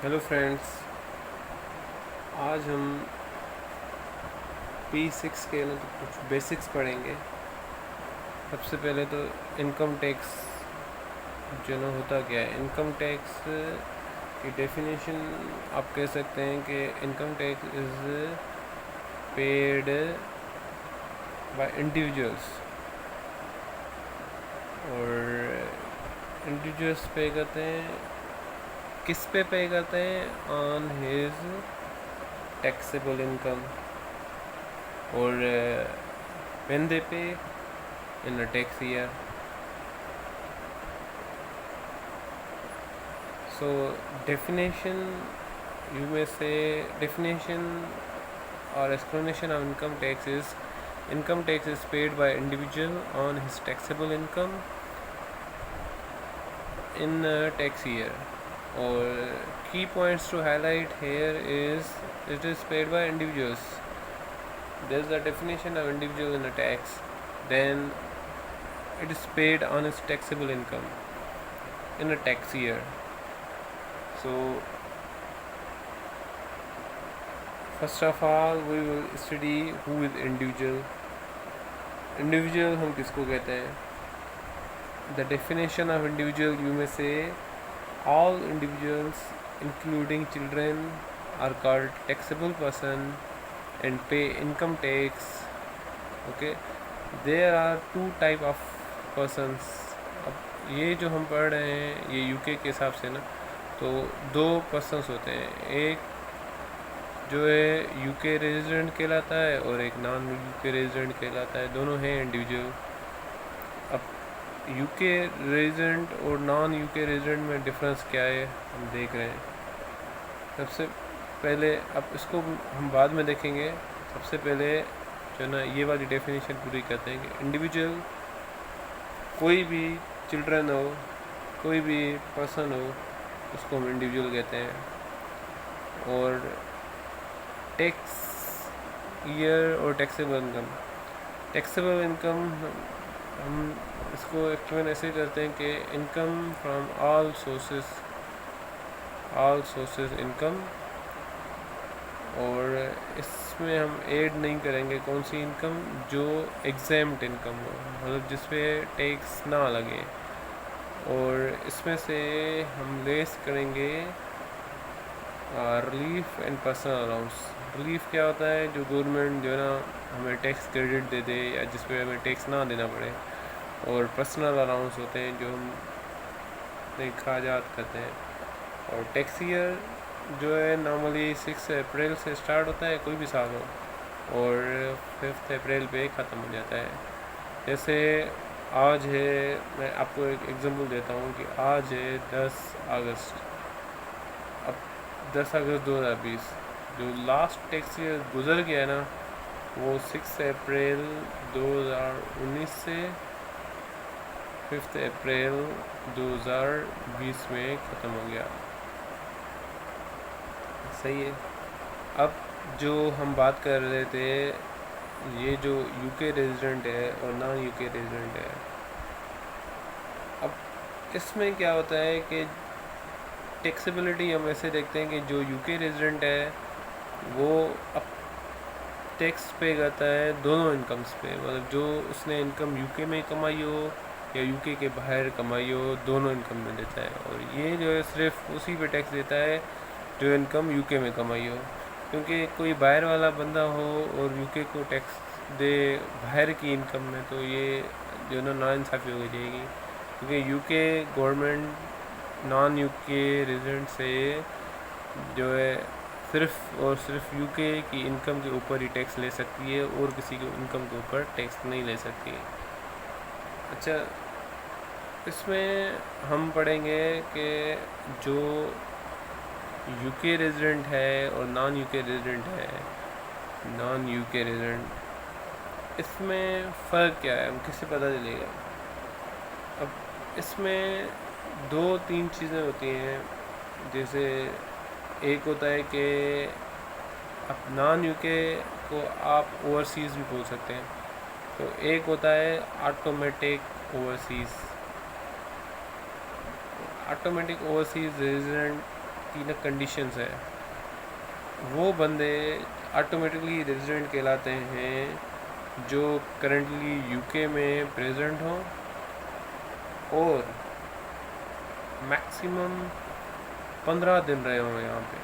Hello friends, आज हम P6 के ना तो कुछ बेसिक्स पढ़ेंगे। सबसे पहले तो इनकम टैक्स जो ना होता क्या है। इनकम टैक्स की डेफिनेशन आप कह सकते हैं कि income tax is paid by individuals, और इंडिविजुअल्स पे करते हैं, किस पे करते हैं, ऑन हिज टैक्सेबल इनकम, और when they pay in a tax year. So definition, you may say, definition or explanation of income tax is: income tax is paid by individual on his taxable income in a tax year. Or key points to highlight here is it is paid by individuals. There's the definition of individual in a tax. Then it is paid on his taxable income in a tax year. So first of all we will study who is individual. Individual हम किसको कहते हैं? The definition of individual, you may say, all individuals including children are called taxable person and pay income tax. Okay, there are two type of persons. अब ये जो हम पढ़ रहे हैं ये यूके के हिसाब से ना, तो दो पर्सन्स होते हैं। एक जो है यूके रेजिडेंट कहलाता है और एक नॉन यूके रेजिडेंट कहलाता है। दोनों हैं इंडिविजुअल। अब यूके रेजिडेंट और नॉन यूके रेजिडेंट में डिफरेंस क्या है हम देख रहे हैं। सबसे पहले, अब इसको हम बाद में देखेंगे, सबसे पहले जो ना ये वाली डेफिनेशन पूरी करते हैं कि इंडिविजुअल कोई भी चिल्ड्रन हो, कोई भी पर्सन हो, उसको हम इंडिविजुअल कहते हैं। और टैक्स ईयर और टैक्सेबल इनकम हम इसको एक्सप्लेन ऐसे करते हैं कि income from all sources income. और इसमें हम ऐड नहीं करेंगे कौन सी इनकम, जो एग्जैम्प्ट इनकम हो, मतलब जिस पे टैक्स ना लगे। और इसमें से हम लेस करेंगे relief and personal allowance. Relief क्या होता है? जो गवर्नमेंट जो है ना हमें टैक्स क्रेडिट दे दे या जिस पे हमें टैक्स ना देना पड़े। और पर्सनल अलाउंस होते हैं जो हम अखराजात करते हैं। और टैक्स ईयर जो है नॉर्मली 6 अप्रैल से स्टार्ट होता है, कोई भी साल हो, और 5 अप्रैल पे ख़त्म हो जाता है। जैसे आज है, मैं आपको एक एग्जांपल देता हूँ कि आज है 10 अगस्त। अब 10 अगस्त 2020 जो लास्ट टैक्स ईयर गुजर गया है ना, वो 6 अप्रैल 2019 से 5 अप्रैल 2020 में ख़त्म हो गया। सही है। अब जो हम बात कर रहे थे, ये जो यूके रेजिडेंट है और नॉन यूके रेजिडेंट है, अब इसमें क्या होता है कि टैक्सेबिलिटी हम ऐसे देखते हैं कि जो यूके रेजिडेंट है वो अब टैक्स पे करता है दोनों इनकम्स पे, मतलब जो उसने इनकम यूके में कमाई हो या यूके के बाहर कमाई हो, दोनों इनकम में देता है। और ये जो है सिर्फ उसी पे टैक्स देता है जो इनकम यूके में कमाई हो। क्योंकि कोई बाहर वाला बंदा हो और यूके को टैक्स दे बाहर की इनकम में, तो ये जो ना नाइंसाफ़ी हो जाएगी। क्योंकि UK government non UK resident से जो है सिर्फ और सिर्फ यूके की इनकम के ऊपर ही टैक्स ले सकती है और किसी की इनकम के ऊपर टैक्स नहीं ले सकती है। अच्छा, इसमें हम पढ़ेंगे कि जो यूके रेजिडेंट है और नॉन यूके रेजिडेंट है, नॉन यूके रेजिडेंट, इसमें फ़र्क क्या है, हम किससे पता चलेगा? अब इसमें 2-3 चीज़ें होती हैं। जैसे एक होता है कि अब नॉन यूके को आप ओवरसीज़ भी बोल सकते हैं। तो एक होता है ऑटोमेटिक ओवरसीज़ रेजिडेंट की ना कंडीशंस है, वो बंदे ऑटोमेटिकली रेजिडेंट कहलाते हैं जो करंटली यूके में प्रेजेंट हों और मैक्सिमम 15 दिन रहे हों यहाँ पे।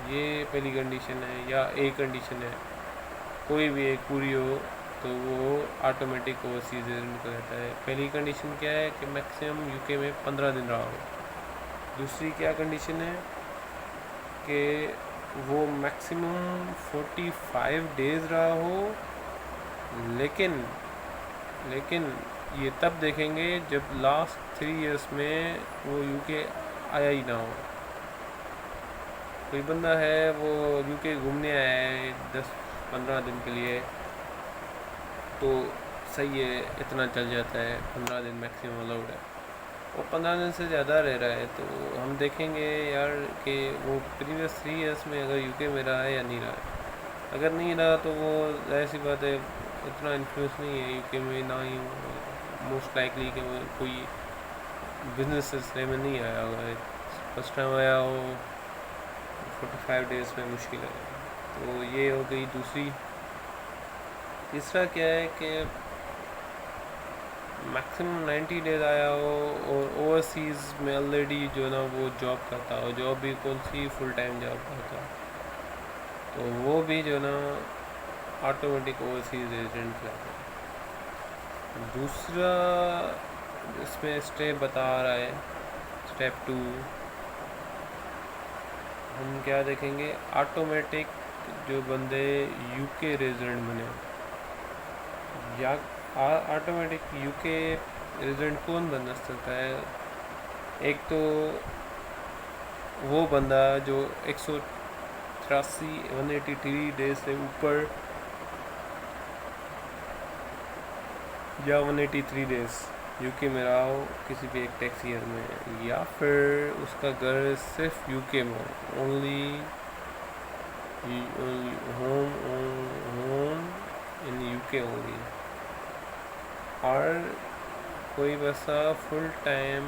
ये पहली कंडीशन है, या एक कंडीशन है, कोई भी एक पूरी हो तो वो ऑटोमेटिक ओवरसीज रेजिडेंट कहलाता है। पहली कंडीशन क्या है कि मैक्सिमम यूके में 15 दिन रहा हो। दूसरी क्या कंडीशन है कि वो मैक्सिमम 45 डेज़ रहा हो, लेकिन ये तब देखेंगे जब लास्ट 3 इयर्स में वो यूके आया ही ना हो। कोई बंदा है वो यूके घूमने आया है 10-15 दिन के लिए, तो सही है, इतना चल जाता है, 15 दिन मैक्सिमम अलाउड है। वो 15 दिन से ज़्यादा रह रहा है तो हम देखेंगे यार कि वो प्रीवियस 3 इयर्स में अगर यूके में रहा है या नहीं रहा है। अगर नहीं रहा तो वो ऐसी बात है, इतना इन्फ्लुएंस नहीं है यूके में, ना ही मोस्ट लाइकली कि वो कोई बिजनेस सिलसिले में नहीं आया होगा। फर्स्ट टाइम आया हो 45 डेज़ में मुश्किल है। तो ये हो गई दूसरी। तीसरा क्या है कि मैक्सिमम 90 डेज आया हो और ओवरसीज़ में ऑलरेडी जो ना वो जॉब करता हो, जॉब भी कौन सी फुल टाइम जॉब करता, तो वो भी जो ना ऑटोमेटिक ओवरसीज़ रेजिडेंट कहलाता है। दूसरा इसमें स्टेप बता रहा है, स्टेप 2 हम क्या देखेंगे, ऑटोमेटिक जो बंदे यूके रेजिडेंट बने या ऑटोमेटिक यूके रेजिडेंट कौन बन सकता है। एक तो वो बंदा जो 183 डेज से ऊपर या 183 डेज यूके में रहा हो किसी भी एक टैक्स ईयर में, या फिर उसका घर सिर्फ यूके में हो, only home in UK only, और कोई बसा फुल टाइम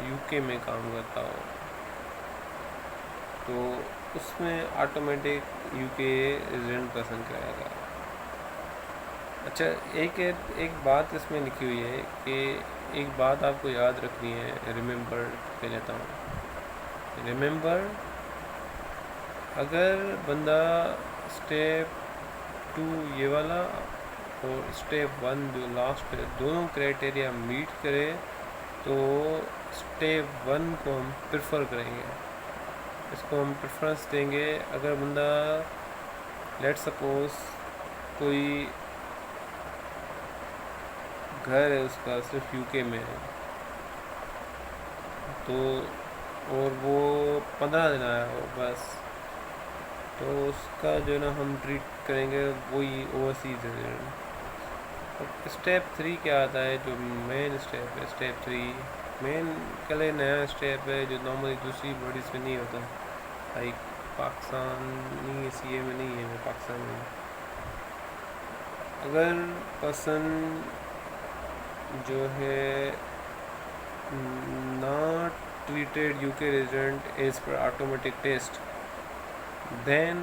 यूके में काम करता हो, तो उसमें ऑटोमेटिक यूके रेजिडेंट पर्सन कराएगा। अच्छा, एक बात इसमें लिखी हुई है कि एक बात आपको याद रखनी है, रिमेंबर कह लेता हूँ। रिमेंबर, अगर बंदा स्टेप 2 ये वाला और स्टेप 1 जो लास्ट है दोनों क्राइटेरिया मीट करे तो स्टेप 1 को हम प्रेफर करेंगे, इसको हम प्रेफरेंस देंगे। अगर बंदा लेट सपोज कोई घर है उसका सिर्फ यूके में है, तो और वो 15 दिन आया हो बस, तो उसका जो ना हम ट्रीट करेंगे वही ओवरसीज रेजिडेंट। स्टेप 3 क्या आता है, जो मेन स्टेप है, स्टेप 3 मेन के लिए नया स्टेप है जो नॉर्मली दूसरी बॉडीज़ में नहीं होता, लाइक पाकिस्तानी सीए में नहीं है, वो पाकिस्तान में। अगर पर्सन जो है not treated UK resident as per automatic test, then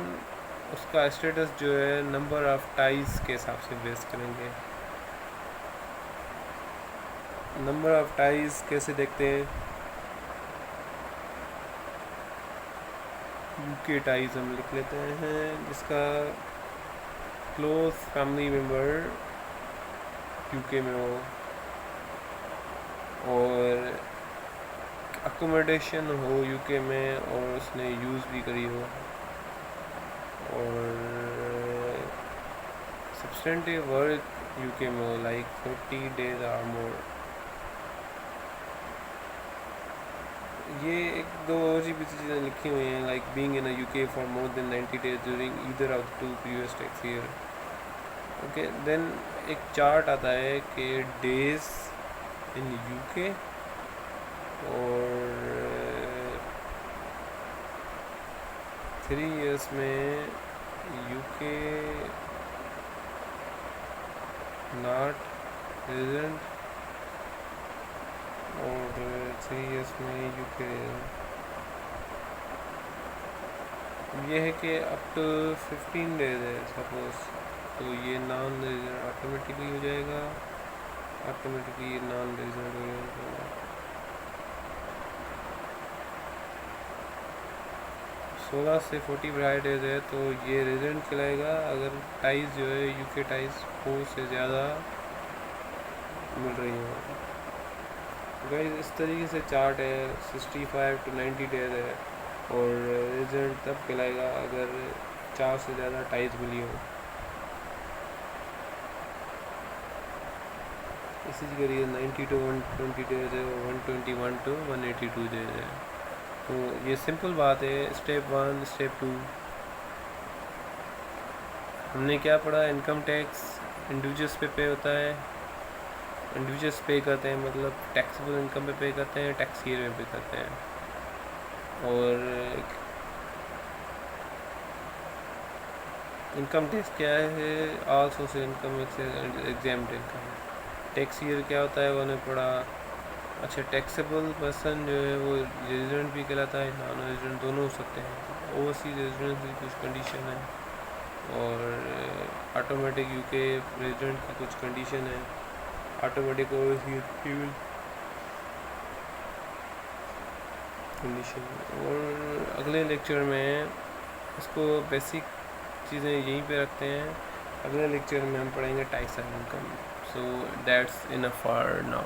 उसका स्टेटस जो है नंबर ऑफ टाइज के हिसाब से बेस करेंगे। नंबर ऑफ टाइज कैसे देखते हैं, यूके टाइज हम लिख लेते हैं, जिसका क्लोज फैमिली मेम्बर यूके में हो और अकोमोडेशन हो यूके में और उसने यूज़ भी करी हो, और सब्सटेंटिव वर्क यूके में हो, लाइक 40 डेज आर मोर। ये एक दो और भी चीज़ें लिखी हुई हैं, like being in UK for more than 90 days during either of 2 previous tax year. Okay, then एक चार्ट आता है कि डेज इन यूके और 3 इयर्स में यूके नॉट रेजिडेंट और 3 इयर्स में यूके। ये है कि अप टू 15 डेज है सपोज, तो ये नॉन रेजिडेंट ऑटोमेटिकली हो जाएगा, ऑटोमेटिकली नॉन रेजिडेंट हो जाएगा। 16 से 45 डेज है तो ये रेजिडेंट कहलाएगा अगर टाइज जो है यूके टाइज 4 से ज़्यादा मिल रही हो। गाइस इस तरीके से चार्ट है, 65 to 90 डेज है, और रेजिडेंट तब कहलाएगा अगर 4 से ज़्यादा टाइज मिली हो। इसी करिए 90 to 120 डेज है, और 121 to 182 डेज है। तो ये सिंपल बात है। स्टेप 1, स्टेप 2 हमने क्या पढ़ा, इनकम टैक्स इंडिविजुअल्स पे होता है, इंडिविजुअल्स पे करते हैं, मतलब टैक्सेबल इनकम पे करते हैं, टैक्स ईयर में पे करते हैं। और इनकम टैक्स क्या है, all source income examined income. Tax year क्या होता है वो हमें पढ़ा। अच्छा, टैक्सेबल पर्सन जो है वो रेजिडेंट भी कहलाता है, नॉन रेजिडेंट दोनों हो सकते हैं। ओवरसीज रेजिडेंट की कुछ कंडीशन है, और ऑटोमेटिक यूके रेजिडेंट की कुछ कंडीशन है, ऑटोमेटिक ओवरसीज कंडीशन। और अगले लेक्चर में इसको बेसिक चीज़ें यहीं पे रखते हैं। अगले लेक्चर में हम पढ़ेंगे types of income. So that's enough for now.